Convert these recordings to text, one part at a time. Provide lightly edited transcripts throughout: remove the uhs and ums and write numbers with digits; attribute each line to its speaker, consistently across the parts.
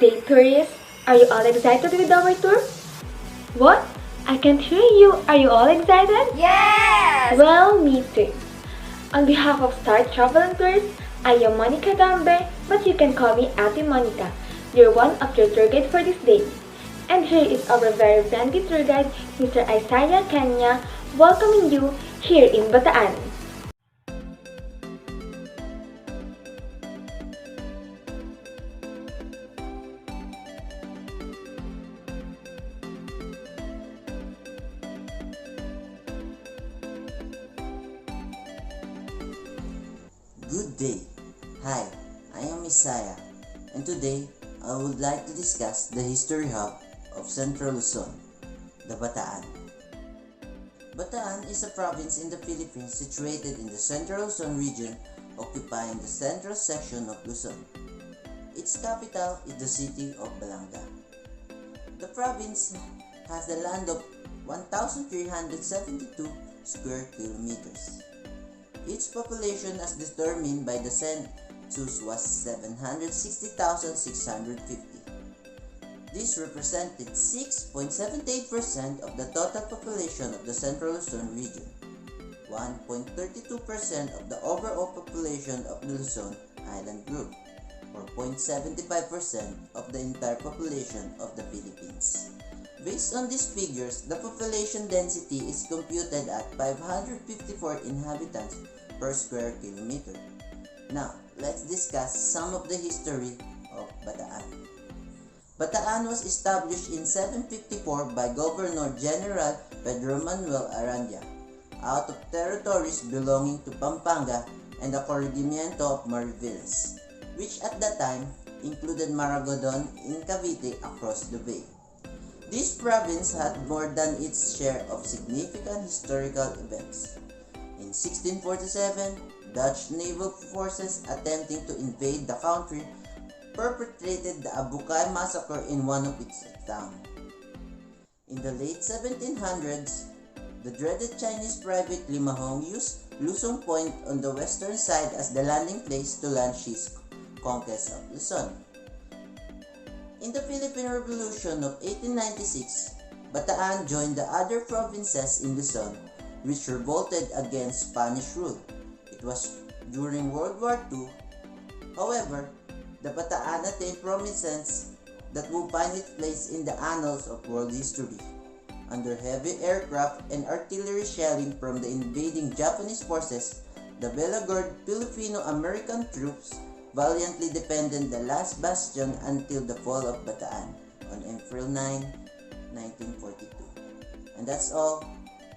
Speaker 1: day, tourists. Are you all excited with our tour? What? I can't hear you. Are you all excited?
Speaker 2: Yes!
Speaker 1: Well, me too. On behalf of Star Travel and Tours, I am Monica Gambe, but you can call me Ate Monica. You're one of your tour guides for this day. And here is our very friendly tour guide, Mr. Isaiah Caña, welcoming you here in Bataan.
Speaker 3: Good day. Hi, I am Isaiah, and today I would like to discuss the history hub of Central Luzon, the Bataan. Bataan is a province in the Philippines situated in the Central Luzon region, occupying the central section of Luzon. Its capital is the city of Banga. The province has a land of 1,372 square kilometers. Its population as determined by the census was 760,650. This represented 6.78% of the total population of the Central Luzon region, 1.32% of the overall population of the Luzon Island Group, or 0.75% of the entire population of the Philippines. Based on these figures, the population density is computed at 554 inhabitants per square kilometer. Now, let's discuss some of the history of Bataan. Bataan was established in 754 by Governor General Pedro Manuel Aranda out of territories belonging to Pampanga and the Corregimiento of Mariveles, which at that time included Maragodon in Cavite across the bay. This province had more than its share of significant historical events. In 1647, Dutch naval forces attempting to invade the country perpetrated the Abukay massacre in one of its towns. In the late 1700s, the dreaded Chinese private Limahong used Luzon Point on the western side as the landing place to launch his conquest of Luzon. In the Philippine Revolution of 1896, Bataan joined the other provinces in Luzon which revolted against Spanish rule. It was during World War II. However, the Bataan attained prominence that will find its place in the annals of world history. Under heavy aircraft and artillery shelling from the invading Japanese forces, the beleaguered Filipino-American troops valiantly defended the last bastion until the fall of Bataan on April 9, 1942. And that's all.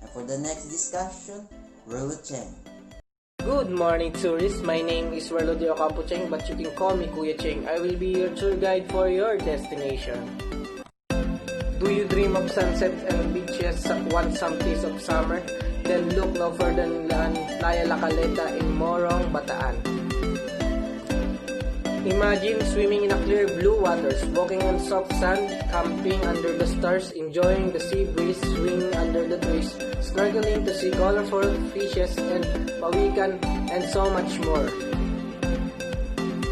Speaker 3: And for the next discussion, Wirlo Cheng.
Speaker 4: Good morning, tourists. My name is Wirlo Cheng, but you can call me Kuya Cheng. I will be your tour guide for your destination. Do you dream of sunset and beaches want some taste of summer? Then look no further than Playa La Caleta in Morong, Bataan. Imagine swimming in a clear blue waters, walking on soft sand, camping under the stars, enjoying the sea breeze, swinging under the trees, snorkeling to see colorful fishes and pawikan, and so much more.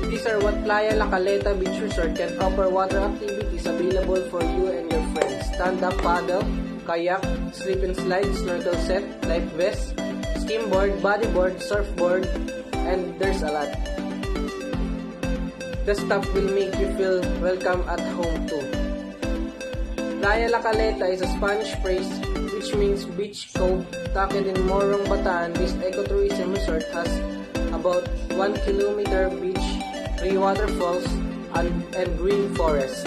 Speaker 4: These are what Playa La Caleta Beach Resort can offer water activities available for you and your friends. Stand-up paddle, kayak, slip and slide, snorkel set, life vest, skimboard, bodyboard, surfboard, and there's a lot. The stuff will make you feel welcome at home too. Playa La Caleta is a Spanish phrase which means beach cove. Tucked in Morong, Bataan, this ecotourism resort has about 1 kilometer beach, 3 waterfalls, and green forest.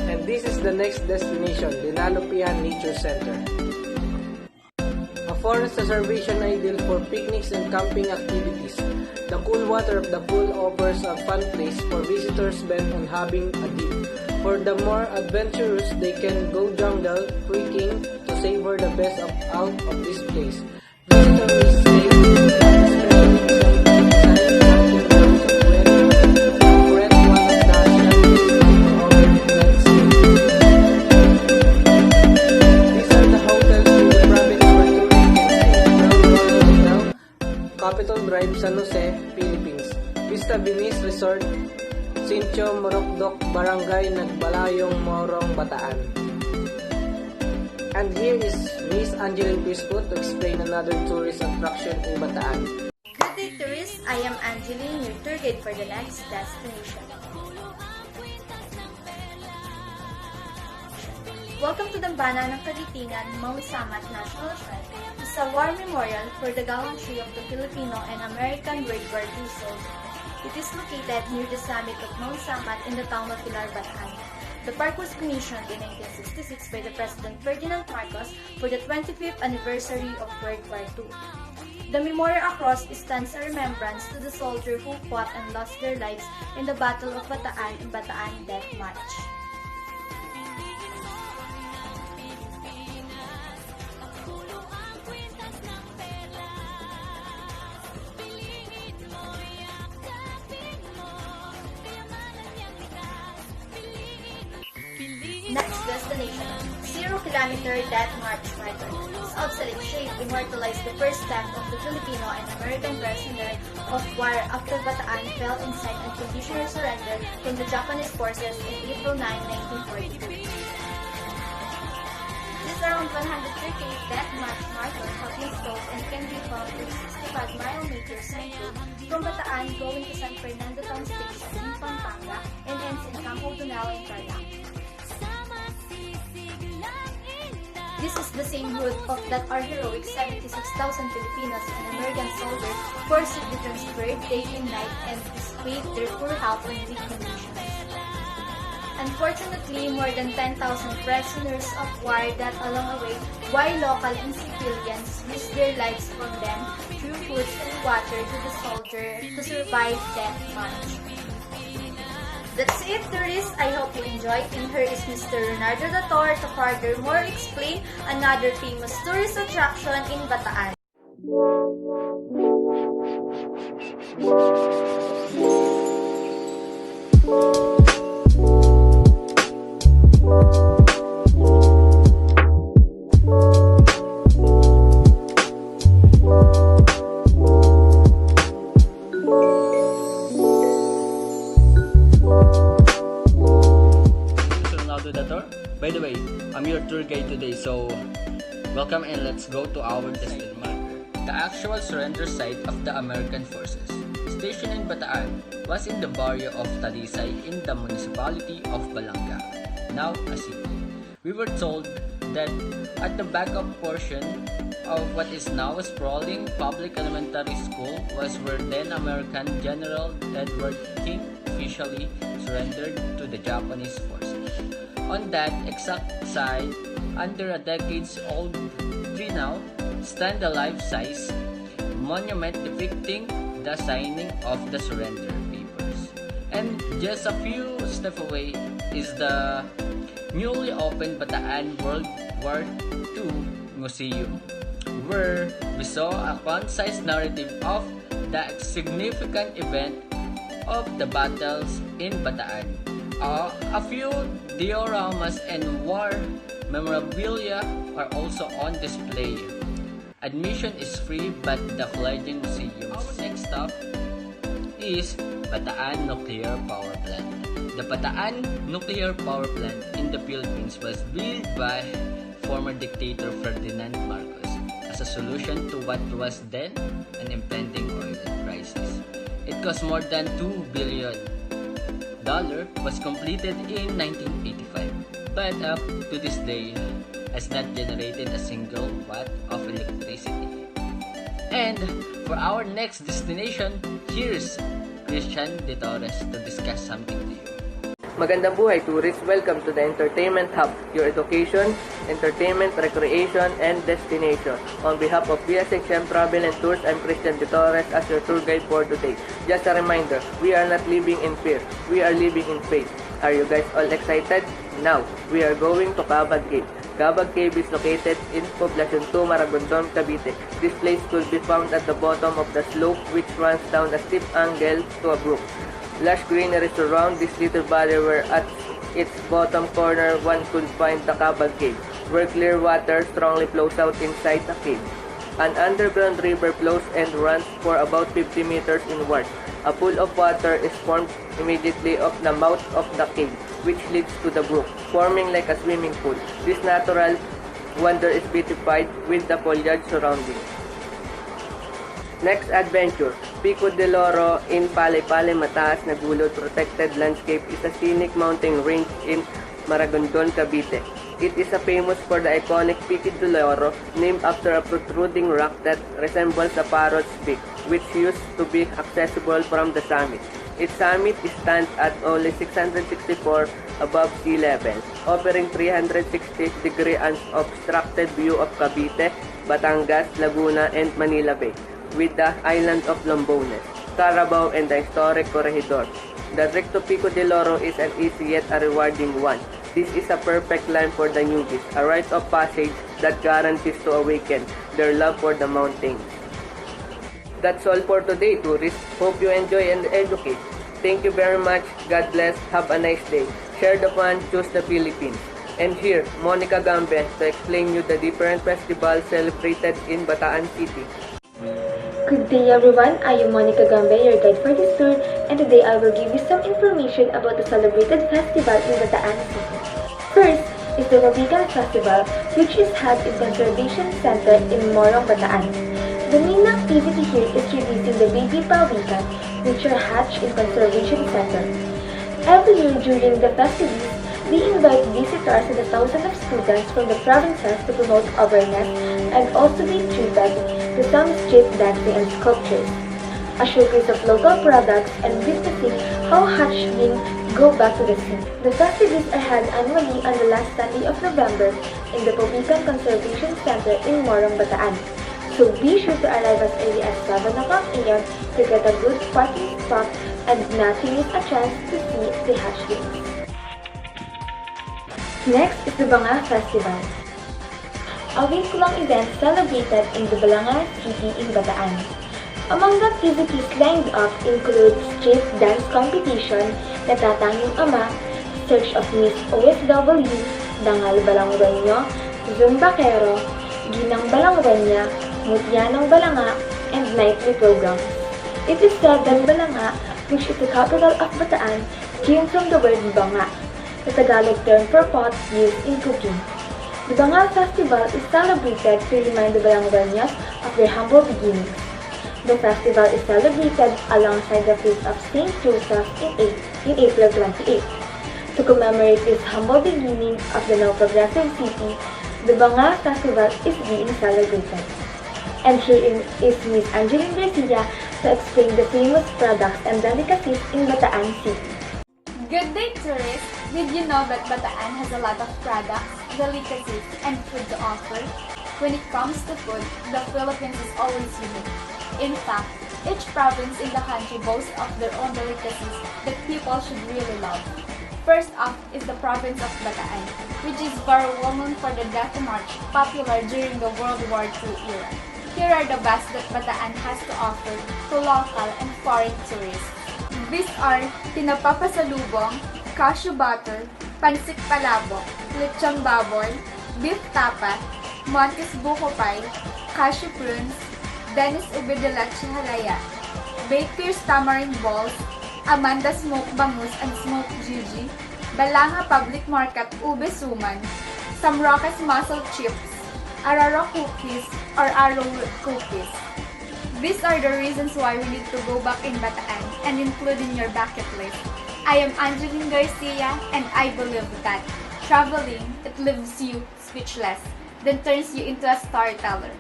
Speaker 4: And this is the next destination, Dinalupihan Nature Center. A forest reservation ideal for picnics and camping activities. The cool water of the pool offers a fun place for visitors bent on having a dip. For the more adventurous, they can go jungle trekking to savor the best out of this place. Visitors will stay Capital Drive, San Jose, Philippines. Vista Venice Resort Sincho, Morokdok, Barangay Nagbalayong, Morong, Bataan. And here is Miss Angeline Crispo to explain another tourist attraction in Bataan.
Speaker 2: Good day, tourists. I am Angeline, your tour guide for the next destination. Welcome to Dambana ng Kagitingan, Mount Samat National Shrine. It's a war memorial for the gallantry of the Filipino and American World War II soldiers. It is located near the summit of Mount Samat in the town of Pilar, Bataan. The park was commissioned in 1966 by the President Ferdinand Marcos for the 25th anniversary of World War II. The memorial across stands a remembrance to the soldiers who fought and lost their lives in the Battle of Bataan and Bataan Death March. Next destination, 0-kilometer Death March Marathon. This obsolete shape immortalized the first step of the Filipino and American prisoner of war after Bataan fell inside unconditional surrender from the Japanese forces in April 9, 1942. This around 138 Death March Marathon have been sold and can be found in 65-mile central from Bataan going to San Fernando Town Station in Pampanga and ends in Campo Dunao in Tarlac. This is the same route of that our heroic 76,000 Filipinos and American soldiers forcibly transferred day and night and displayed their poor health and weak conditions. Unfortunately, more than 10,000 prisoners of war died along the way, while local and civilians risked their lives from them through food and water to the soldier to survive death march. That's it, tourists. I hope you enjoyed. And here is Mr. Ronaldo Dator to furthermore explain another famous tourist attraction in Bataan.
Speaker 5: Dator. By the way, I'm your tour guide today, so welcome and let's go to our destination. The actual surrender site of the American forces, stationed in Bataan, was in the barrio of Talisay in the municipality of Balanga, now a city. We were told that at the backup portion of what is now a sprawling public elementary school was where then American General Edward King officially surrendered to the Japanese forces. On that exact site, under a decades-old tree now, stand a life-size monument depicting the signing of the surrender papers. And just a few steps away is the newly opened Bataan World War II Museum, where we saw a concise narrative of the significant event of the battles in Bataan. A few dioramas and war memorabilia are also on display. Admission is free, but the fledgling museum's next stop is Bataan Nuclear Power Plant. The Bataan Nuclear Power Plant in the Philippines was built by former dictator Ferdinand Marcos as a solution to what was then an impending oil crisis. It cost more than $2 billion. Was completed in 1985, but up to this day has not generated a single watt of electricity. And for our next destination, here's Christian de Torres to discuss something to you.
Speaker 4: Magandang buhay, tourists! Welcome to the Entertainment Hub, your education, entertainment, recreation, and destination. On behalf of BSHM Travel and Tours, I'm Christian de Torres as your tour guide for today. Just a reminder, we are not living in fear, we are living in faith. Are you guys all excited? Now, we are going to Cabag Cave. Cabag Cave is located in Poblacion 2, Maragondon, Cavite. This place could be found at the bottom of the slope which runs down a steep angle to a brook. Lush greenery surround this little valley where at its bottom corner one could find the Cabag Cave, where clear water strongly flows out inside the cave. An underground river flows and runs for about 50 meters inward. A pool of water is formed immediately off the mouth of the cave, which leads to the brook, forming like a swimming pool. This natural wonder is beautified with the foliage surrounding. Next adventure, Pico del Oro in Palay-Palay Mataas na Gulod Protected Landscape is a scenic mountain range in Maragondon, Cavite. It is famous for the iconic Pico del Oro, named after a protruding rock that resembles a parrot's beak, which used to be accessible from the summit. Its summit stands at only 664 above sea level, offering 360-degree unobstructed view of Cavite, Batangas, Laguna, and Manila Bay, with the island of Lombones, Carabao, and the historic Corregidor. The trek to Pico del Oro is an easy yet a rewarding one. This is a perfect climb for the newbies, a rite of passage that guarantees to awaken their love for the mountains. That's all for today, tourists. Hope you enjoy and educate. Thank you very much. God bless. Have a nice day. Share the fun. Choose the Philippines. And here, Monica Gambe to explain you the different festivals celebrated in Bataan City.
Speaker 1: Good day everyone, I am Monica Gambe, your guide for this tour, and today I will give you some information about the celebrated festival in Bataan City. First is the Pawikan Festival, which is held in Conservation Center in Morong, Bataan. The main activity here is releasing the baby pawikan, which are hatched in Conservation Center. Every year during the festivities, we invite visitors and thousands of students from the provinces to promote awareness and also be treated to some street dancing and sculptures, a showcase of local products and witnessing how hatchling go back to the sea. The festivities are held annually on the last Sunday of November in the Pawikan Conservation Center in Morong, Bataan. So be sure to arrive as early as 7 o'clock a.m. to get a good parking spot and not to miss a chance to see the hatchlings. Next is the Banga Festival, a week-long event celebrated in the Banga City in Bataan. Among the activities lined up include street dance competition, Natatanging Ama, Search of Miss OFW, Dangal Balangwenyo, Zumbakero, Ginang Balangwenya, Mutyanang Balanga, and nightly programs. It is said that Balanga, which is the capital of Bataan, came from the word Banga, the Tagalog term for pot used in cooking. The Banga Festival is celebrated to remind the Balangwenyos of their humble beginnings. The festival is celebrated alongside the feast of St. Joseph in April 28. To commemorate this humble beginning of the now progressive city, the Banga Festival is being celebrated. And here is Miss Angeline Garcia to explain the famous products and delicacies in Bataan City.
Speaker 2: Good day, tourists! Did you know that Bataan has a lot of products, delicacies, and food to offer? When it comes to food, the Philippines is always unique. In fact, each province in the country boasts of their own delicacies that people should really love. First up is the province of Bataan, which is very well known for the Death March, popular during the World War II era. Here are the best that Bataan has to offer to local and foreign tourists. These are tinapapasalubong, cashew butter, pansik palabok, lechong baboy, beef tapa, Montes buko pie, cashew prunes, Dennis ube de leche halaya, Baker's tamarind balls, Amanda smoked bangus and smoked juji, Balanga Public Market ube suman, Samroques mussel chips, Araro cookies or Araro cookies. These are the reasons why we need to go back in Bataan and include in your bucket list. I am Angeline Garcia and I believe that traveling, it leaves you speechless, then turns you into a storyteller.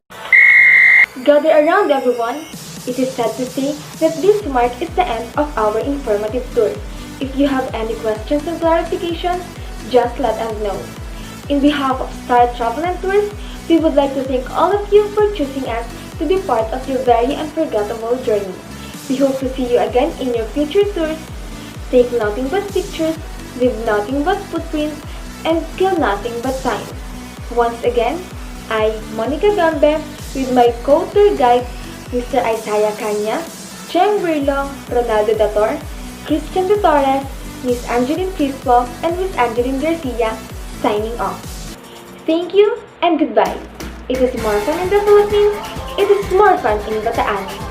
Speaker 1: Gather around everyone! It is sad to say that this mark is the end of our informative tour. If you have any questions and clarifications, just let us know. In behalf of Star Travel and Tours, we would like to thank all of you for choosing us to be part of your very unforgettable journey. We hope to see you again in your future tours. Take nothing but pictures, leave nothing but footprints, and kill nothing but time. Once again, I, Monica Gambe, with my co-tour guide, Mr. Isaiah Caña, Cheng, Wirlo, Ronaldo, Dator, Christian Torres, Miss Angeline Crispo, and Miss Angeline Garcia, signing off. Thank you and goodbye. It is more fun in the Philippines. It is more fun in Bataan.